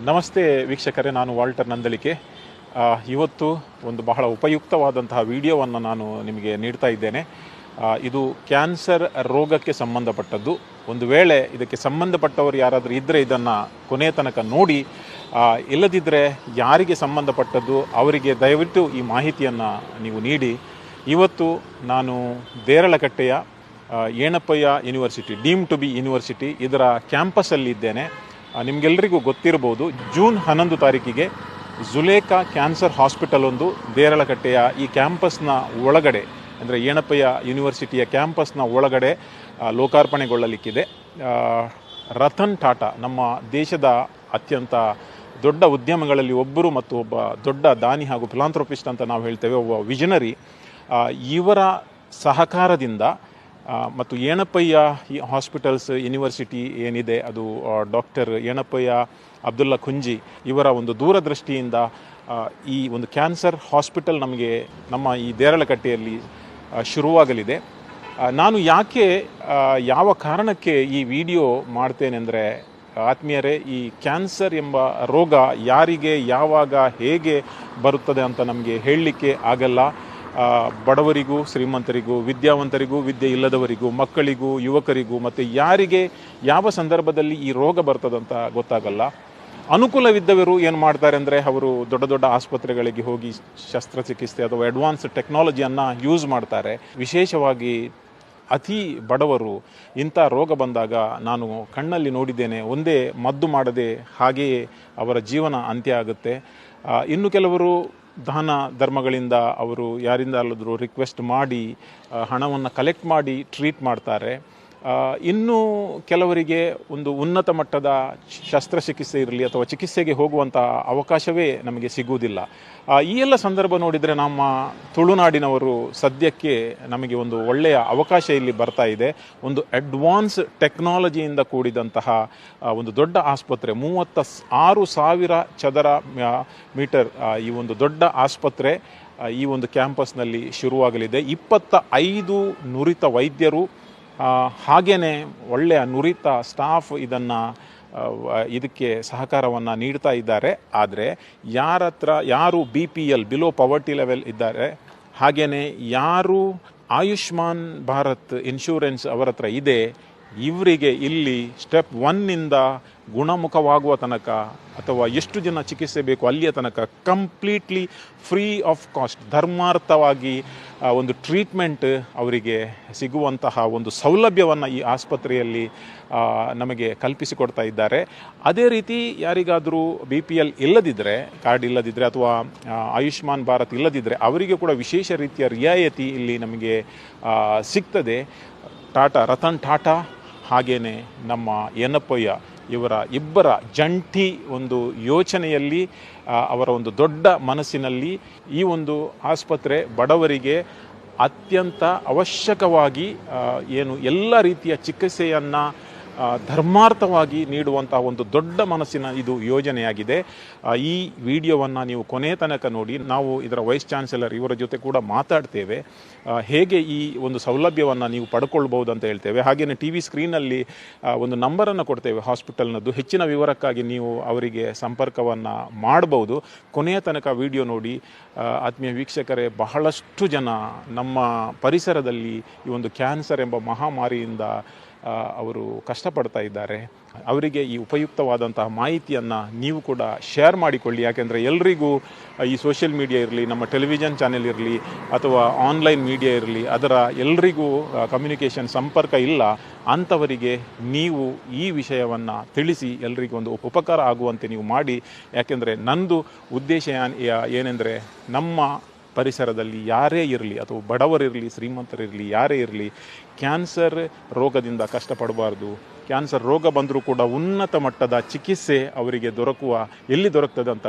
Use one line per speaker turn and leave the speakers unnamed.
ನಮಸ್ತೆ ವೀಕ್ಷಕರೇ, ನಾನು ವಾಲ್ಟರ್ ನಂದಳಿಕೆ. ಇವತ್ತು ಒಂದು ಬಹಳ ಉಪಯುಕ್ತವಾದಂತಹ ವಿಡಿಯೋವನ್ನು ನಾನು ನಿಮಗೆ ನೀಡ್ತಾ ಇದ್ದೇನೆ. ಇದು ಕ್ಯಾನ್ಸರ್ ರೋಗಕ್ಕೆ ಸಂಬಂಧಪಟ್ಟದ್ದು. ಒಂದು ವೇಳೆ ಇದಕ್ಕೆ ಸಂಬಂಧಪಟ್ಟವರು ಯಾರಾದರೂ ಇದ್ದರೆ ಇದನ್ನು ಕೊನೆಯ ತನಕ ನೋಡಿ, ಇಲ್ಲದಿದ್ದರೆ ಯಾರಿಗೆ ಸಂಬಂಧಪಟ್ಟದ್ದು ಅವರಿಗೆ ದಯವಿಟ್ಟು ಈ ಮಾಹಿತಿಯನ್ನು ನೀವು ನೀಡಿ. ಇವತ್ತು ನಾನು ದೇರಳಕಟ್ಟೆಯ Yenepoya university, deemed to be university, ಇದರ ಕ್ಯಾಂಪಸ್ಸಲ್ಲಿದ್ದೇನೆ. ನಿಮಗೆಲ್ಲರಿಗೂ ಗೊತ್ತಿರ್ಬೋದು, ಜೂನ್ 11 ತಾರೀಕಿಗೆ ಜುಲೇಖಾ ಕ್ಯಾನ್ಸರ್ ಹಾಸ್ಪಿಟಲ್ ಒಂದು ದೇರಳಕಟ್ಟೆಯ ಈ ಕ್ಯಾಂಪಸ್ನ ಒಳಗಡೆ, ಅಂದರೆ ಏನಪ್ಪಯ್ಯ ಯೂನಿವರ್ಸಿಟಿಯ ಕ್ಯಾಂಪಸ್ನ ಒಳಗಡೆ ಲೋಕಾರ್ಪಣೆಗೊಳ್ಳಲಿಕ್ಕಿದೆ. ರತನ್ ಟಾಟಾ, ನಮ್ಮ ದೇಶದ ಅತ್ಯಂತ ದೊಡ್ಡ ಉದ್ಯಮಗಳಲ್ಲಿ ಒಬ್ಬರು ಮತ್ತು ಒಬ್ಬ ದೊಡ್ಡ ದಾನಿ ಹಾಗೂ ಫಿಲಾಂಥ್ರೋಪಿಸ್ಟ್ ಅಂತ ನಾವು ಹೇಳ್ತೇವೆ, ಒಬ್ಬ ವಿಷನರಿ, ಇವರ ಸಹಕಾರದಿಂದ ಮತ್ತು ಏನಪ್ಪಯ್ಯ ಈ ಹಾಸ್ಪಿಟಲ್ಸ್ ಯೂನಿವರ್ಸಿಟಿ ಏನಿದೆ, ಅದು ಡಾಕ್ಟರ್ ಏನಪ್ಪಯ್ಯ ಅಬ್ದುಲ್ಲಾ ಖುಂಜಿ ಇವರ ಒಂದು ದೂರದೃಷ್ಟಿಯಿಂದ ಈ ಒಂದು ಕ್ಯಾನ್ಸರ್ ಹಾಸ್ಪಿಟಲ್ ನಮ್ಮ ಈ ದೇರಳಕಟ್ಟೆಯಲ್ಲಿ ಶುರುವಾಗಲಿದೆ. ನಾನು ಯಾವ ಕಾರಣಕ್ಕೆ ಈ ವಿಡಿಯೋ ಮಾಡ್ತೇನೆಂದರೆ, ಆತ್ಮೀಯರೇ, ಈ ಕ್ಯಾನ್ಸರ್ ಎಂಬ ರೋಗ ಯಾರಿಗೆ ಯಾವಾಗ ಹೇಗೆ ಬರುತ್ತದೆ ಅಂತ ನಮಗೆ ಹೇಳಲಿಕ್ಕೆ ಆಗಲ್ಲ. ಬಡವರಿಗೂ ಶ್ರೀಮಂತರಿಗೂ, ವಿದ್ಯಾವಂತರಿಗೂ ವಿದ್ಯೆ ಇಲ್ಲದವರಿಗೂ, ಮಕ್ಕಳಿಗೂ ಯುವಕರಿಗೂ, ಮತ್ತು ಯಾರಿಗೆ ಯಾವ ಸಂದರ್ಭದಲ್ಲಿ ಈ ರೋಗ ಬರ್ತದಂತ ಗೊತ್ತಾಗಲ್ಲ. ಅನುಕೂಲವಿದ್ದವರು ಏನು ಮಾಡ್ತಾರೆ ಅಂದರೆ, ಅವರು ದೊಡ್ಡ ದೊಡ್ಡ ಆಸ್ಪತ್ರೆಗಳಿಗೆ ಹೋಗಿ ಶಸ್ತ್ರಚಿಕಿತ್ಸೆ ಅಥವಾ ಅಡ್ವಾನ್ಸ್ ಟೆಕ್ನಾಲಜಿಯನ್ನು ಯೂಸ್ ಮಾಡ್ತಾರೆ. ವಿಶೇಷವಾಗಿ ಅತಿ ಬಡವರು ಇಂಥ ರೋಗ ಬಂದಾಗ ನಾನು ಕಣ್ಣಲ್ಲಿ ನೋಡಿದ್ದೇನೆ, ಒಂದೇ ಮದ್ದು ಮಾಡದೆ ಹಾಗೆಯೇ ಅವರ ಜೀವನ ಅಂತ್ಯ ಆಗುತ್ತೆ. ಇನ್ನು ಕೆಲವರು ದಾನ ಧರ್ಮಗಳಿಂದ ಅವರು ಯಾರಿಂದಾದರೂ ರಿಕ್ವೆಸ್ಟ್ ಮಾಡಿ ಹಣವನ್ನು ಕಲೆಕ್ಟ್ ಮಾಡಿ ಟ್ರೀಟ್ ಮಾಡ್ತಾರೆ. ಇನ್ನು ಕೆಲವರಿಗೆ ಒಂದು ಉನ್ನತ ಮಟ್ಟದ ಶಸ್ತ್ರಚಿಕಿತ್ಸೆ ಇರಲಿ ಅಥವಾ ಚಿಕಿತ್ಸೆಗೆ ಹೋಗುವಂಥ ಅವಕಾಶವೇ ನಮಗೆ ಸಿಗುವುದಿಲ್ಲ. ಈ ಎಲ್ಲ ಸಂದರ್ಭ ನೋಡಿದರೆ ನಮ್ಮ ತುಳುನಾಡಿನವರು ಸದ್ಯಕ್ಕೆ ನಮಗೆ ಒಂದು ಒಳ್ಳೆಯ ಅವಕಾಶ ಇಲ್ಲಿ ಬರ್ತಾ ಇದೆ. ಒಂದು ಅಡ್ವಾನ್ಸ್ ಟೆಕ್ನಾಲಜಿಯಿಂದ ಕೂಡಿದಂತಹ ಒಂದು ದೊಡ್ಡ ಆಸ್ಪತ್ರೆ, 36,000 ಚದರ ಮೀಟರ್ ಈ ಒಂದು ದೊಡ್ಡ ಆಸ್ಪತ್ರೆ ಈ ಒಂದು ಕ್ಯಾಂಪಸ್ನಲ್ಲಿ ಶುರುವಾಗಲಿದೆ. 25 ನುರಿತ ವೈದ್ಯರು, ಹಾಗೇ ಒಳ್ಳೆಯ ನುರಿತ ಸ್ಟಾಫ್ ಇದಕ್ಕೆ ಸಹಕಾರವನ್ನು ನೀಡ್ತಾ ಇದ್ದಾರೆ. ಆದರೆ ಯಾರು BPL ಬಿಲೋ ಪವರ್ಟಿ ಲೆವೆಲ್ ಇದ್ದಾರೆ, ಹಾಗೆಯೇ ಯಾರು ಆಯುಷ್ಮಾನ್ ಭಾರತ್ ಇನ್ಶೂರೆನ್ಸ್ ಅವರ ಹತ್ರ ಇದೆ, ಇವರಿಗೆ ಇಲ್ಲಿ ಸ್ಟೆಪ್ 1ನಿಂದ ಗುಣಮುಖವಾಗುವ ತನಕ ಅಥವಾ ಎಷ್ಟು ಜನ ಚಿಕಿತ್ಸೆ ಬೇಕು ಅಲ್ಲಿಯ ತನಕ ಕಂಪ್ಲೀಟ್ಲಿ ಫ್ರೀ ಆಫ್ ಕಾಸ್ಟ್, ಧರ್ಮಾರ್ಥವಾಗಿ ಒಂದು ಟ್ರೀಟ್ಮೆಂಟ್ ಅವರಿಗೆ ಸಿಗುವಂತಹ ಒಂದು ಸೌಲಭ್ಯವನ್ನು ಈ ಆಸ್ಪತ್ರೆಯಲ್ಲಿ ನಮಗೆ ಕಲ್ಪಿಸಿಕೊಡ್ತಾ ಇದ್ದಾರೆ. ಅದೇ ರೀತಿ ಯಾರಿಗಾದರೂ BPL ಇಲ್ಲದಿದ್ದರೆ, ಕಾರ್ಡ್ ಇಲ್ಲದಿದ್ದರೆ ಅಥವಾ ಆಯುಷ್ಮಾನ್ ಭಾರತ್ ಇಲ್ಲದಿದ್ದರೆ ಅವರಿಗೆ ಕೂಡ ವಿಶೇಷ ರೀತಿಯ ರಿಯಾಯಿತಿ ಇಲ್ಲಿ ನಮಗೆ ಸಿಗ್ತದೆ. ರತನ್ ಟಾಟಾ ಹಾಗೇನೆ ನಮ್ಮ ಏನಪ್ಪಯ್ಯ ಇವರ ಇಬ್ಬರ ಜಂಟಿ ಒಂದು ಯೋಚನೆಯಲ್ಲಿ, ಅವರ ಒಂದು ದೊಡ್ಡ ಮನಸ್ಸಿನಲ್ಲಿ ಈ ಒಂದು ಆಸ್ಪತ್ರೆ ಬಡವರಿಗೆ ಅತ್ಯಂತ ಅವಶ್ಯಕವಾಗಿ ಎಲ್ಲ ರೀತಿಯ ಚಿಕಿತ್ಸೆಯನ್ನು ಧರ್ಮಾರ್ಥವಾಗಿ ನೀಡುವಂಥ ಒಂದು ದೊಡ್ಡ ಮನಸ್ಸಿನ ಇದು ಯೋಜನೆಯಾಗಿದೆ. ಈ ವಿಡಿಯೋವನ್ನು ನೀವು ಕೊನೆಯ ತನಕ ನೋಡಿ. ನಾವು ಇದರ ವೈಸ್ ಚಾನ್ಸಲರ್ ಇವರ ಜೊತೆ ಕೂಡ ಮಾತಾಡ್ತೇವೆ, ಹೇಗೆ ಈ ಒಂದು ಸೌಲಭ್ಯವನ್ನು ನೀವು ಪಡ್ಕೊಳ್ಬೋದು ಅಂತ ಹೇಳ್ತೇವೆ. ಹಾಗೆಯೇ TV ಸ್ಕ್ರೀನಲ್ಲಿ ಒಂದು ನಂಬರನ್ನು ಕೊಡ್ತೇವೆ ಹಾಸ್ಪಿಟಲ್ನದ್ದು. ಹೆಚ್ಚಿನ ವಿವರಕ್ಕಾಗಿ ನೀವು ಅವರಿಗೆ ಸಂಪರ್ಕವನ್ನು ಮಾಡಬಹುದು. ಕೊನೆಯ ತನಕ ವಿಡಿಯೋ ನೋಡಿ. ಆತ್ಮೀಯ ವೀಕ್ಷಕರೇ, ಬಹಳಷ್ಟು ಜನ ನಮ್ಮ ಪರಿಸರದಲ್ಲಿ ಈ ಒಂದು ಕ್ಯಾನ್ಸರ್ ಎಂಬ ಮಹಾಮಾರಿಯಿಂದ ಅವರು ಕಷ್ಟಪಡ್ತಾ ಇದ್ದಾರೆ. ಅವರಿಗೆ ಈ ಉಪಯುಕ್ತವಾದಂತಹ ಮಾಹಿತಿಯನ್ನು ನೀವು ಕೂಡ ಶೇರ್ ಮಾಡಿಕೊಳ್ಳಿ. ಯಾಕೆಂದರೆ ಎಲ್ರಿಗೂ ಈ ಸೋಷಿಯಲ್ ಮೀಡಿಯಾ ಇರಲಿ, ನಮ್ಮ ಟೆಲಿವಿಷನ್ ಚಾನೆಲ್ ಇರಲಿ ಅಥವಾ ಆನ್ಲೈನ್ ಮೀಡಿಯಾ ಇರಲಿ, ಅದರ ಎಲ್ರಿಗೂ ಕಮ್ಯುನಿಕೇಷನ್ ಸಂಪರ್ಕ ಇಲ್ಲ. ಅಂಥವರಿಗೆ ನೀವು ಈ ವಿಷಯವನ್ನು ತಿಳಿಸಿ ಎಲ್ರಿಗೂ ಒಂದು ಉಪಕಾರ ಆಗುವಂತೆ ನೀವು ಮಾಡಿ. ಯಾಕೆಂದರೆ ನಂದು ಉದ್ದೇಶ ಏನೆಂದರೆ, ನಮ್ಮ ಪರಿಸರದಲ್ಲಿ ಯಾರೇ ಇರಲಿ ಅಥವಾ ಬಡವರಿರಲಿ ಶ್ರೀಮಂತರಿರಲಿ ಯಾರೇ ಇರಲಿ, ಕ್ಯಾನ್ಸರ್ ರೋಗದಿಂದ ಕಷ್ಟಪಡಬಾರ್ದು. ಕ್ಯಾನ್ಸರ್ ರೋಗ ಬಂದರೂ ಕೂಡ ಉನ್ನತ ಮಟ್ಟದ ಚಿಕಿತ್ಸೆ ಅವರಿಗೆ ಎಲ್ಲಿ ದೊರಕ್ತದೆ ಅಂತ